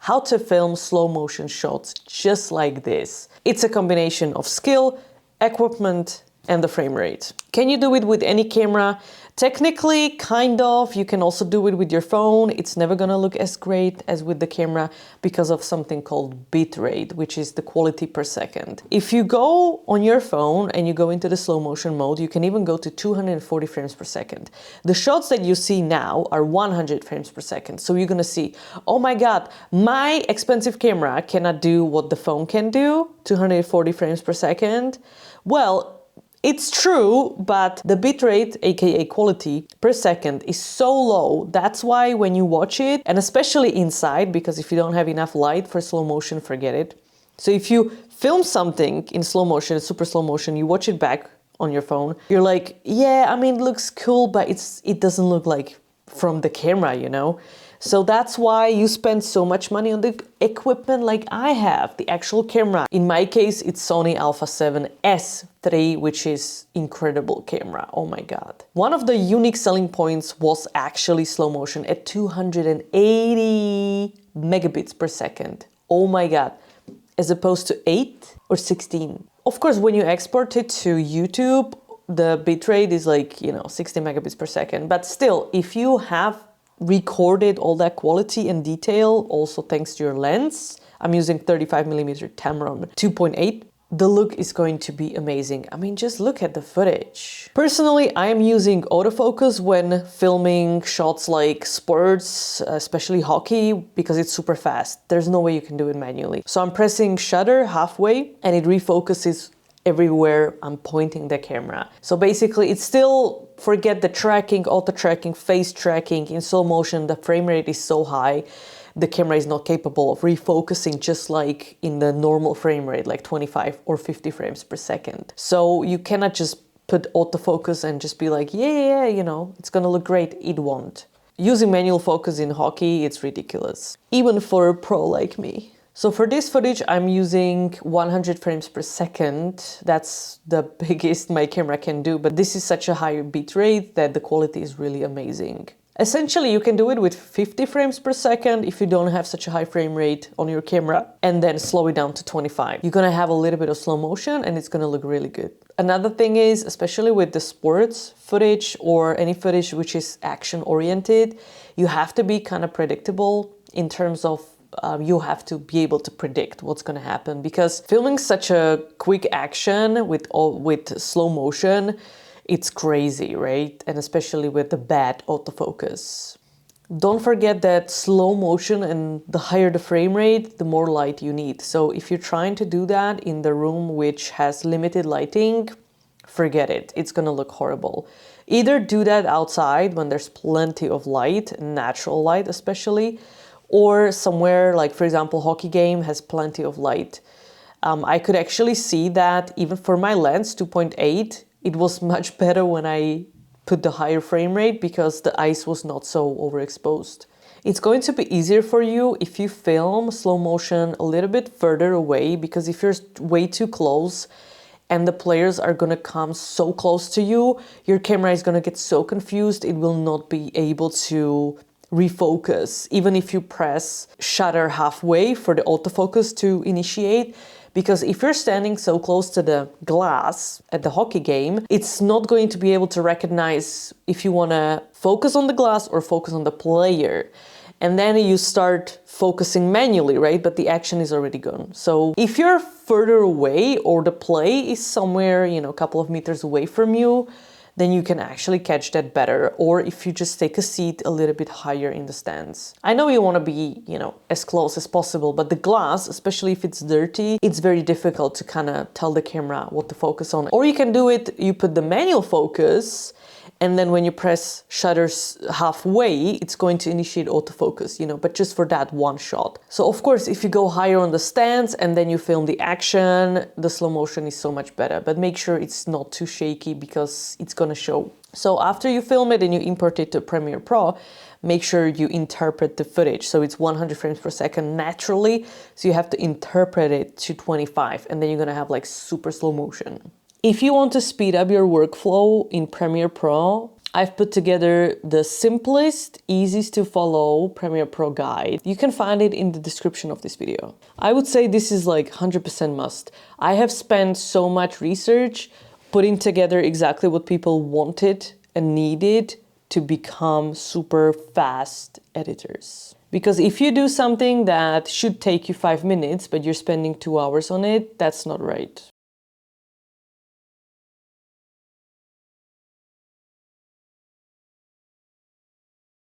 how to film slow motion shots just like this. It's a combination of skill, equipment, and the frame rate. Can you do it with any camera? Technically, kind of. You can also do it with your phone. It's never gonna look as great as with the camera because of something called bit rate, which is the quality per second. If you go on your phone and you go into the slow motion mode, you can even go to 240 frames per second. The shots that you see now are 100 frames per second. So you're gonna see, oh my God, my expensive camera cannot do what the phone can do, 240 frames per second. Well, it's true, but the bitrate, aka quality, per second is so low. That's why when you watch it, and especially inside, because if you don't have enough light for slow motion, forget it. So if you film something in slow motion, super slow motion, you watch it back on your phone, you're like, yeah, I mean, it looks cool, but it doesn't look like from the camera, you know? So that's why you spend so much money on the equipment like I have, the actual camera. In my case, it's Sony Alpha 7S III, which is incredible camera. Oh my God. One of the unique selling points was actually slow motion at 280 megabits per second. Oh my God. As opposed to 8 or 16. Of course, when you export it to YouTube, the bitrate is like, 60 megabits per second. But still, if you have recorded all that quality and detail, also thanks to your lens, I'm using 35mm Tamron 2.8, the look is going to be amazing. I mean, just look at the footage. Personally, I am using autofocus when filming shots like sports, especially hockey, because it's super fast. There's no way you can do it manually. So I'm pressing shutter halfway and it refocuses everywhere I'm pointing the camera. So basically it's still, forget the tracking, auto tracking, face tracking. In slow motion, the frame rate is so high, the camera is not capable of refocusing just like in the normal frame rate, like 25 or 50 frames per second. So you cannot just put autofocus and just be like, yeah, it's gonna look great. It won't. Using manual focus in hockey, it's ridiculous. Even for a pro like me. So for this footage, I'm using 100 frames per second. That's the biggest my camera can do, but this is such a high bit rate that the quality is really amazing. Essentially, you can do it with 50 frames per second if you don't have such a high frame rate on your camera, and then slow it down to 25. You're gonna have a little bit of slow motion and it's gonna look really good. Another thing is, especially with the sports footage or any footage which is action oriented, you have to be kind of predictable in terms of you have to be able to predict what's going to happen, because filming such a quick action with slow motion, it's crazy, right? And especially with the bad autofocus. Don't forget that slow motion, and the higher the frame rate, the more light you need. So if you're trying to do that in the room which has limited lighting, forget it. It's going to look horrible. Either do that outside when there's plenty of light, natural light especially, or somewhere like, for example, hockey game has plenty of light. I could actually see that even for my lens 2.8, it was much better when I put the higher frame rate because the ice was not so overexposed. It's going to be easier for you if you film slow motion a little bit further away, because if you're way too close and the players are going to come so close to you, your camera is going to get so confused, it will not be able to refocus, even if you press shutter halfway for the autofocus to initiate. Because if you're standing so close to the glass at the hockey game, it's not going to be able to recognize if you want to focus on the glass or focus on the player. And then you start focusing manually, right? But the action is already gone. So if you're further away or the play is somewhere, a couple of meters away from you, then you can actually catch that better. Or if you just take a seat a little bit higher in the stands. I know you want to be, as close as possible, but the glass, especially if it's dirty, it's very difficult to kind of tell the camera what to focus on. Or you can do it, you put the manual focus, and then when you press shutters halfway, it's going to initiate autofocus, but just for that one shot. So of course, if you go higher on the stands and then you film the action, the slow motion is so much better. But make sure it's not too shaky because it's gonna show. So after you film it and you import it to Premiere Pro, make sure you interpret the footage. So it's 100 frames per second naturally, so you have to interpret it to 25, and then you're gonna have like super slow motion. If you want to speed up your workflow in Premiere Pro, I've put together the simplest, easiest to follow Premiere Pro guide. You can find it in the description of this video. I would say this is like 100% must. I have spent so much research putting together exactly what people wanted and needed to become super fast editors. Because if you do something that should take you 5 minutes, but you're spending 2 hours on it, that's not right.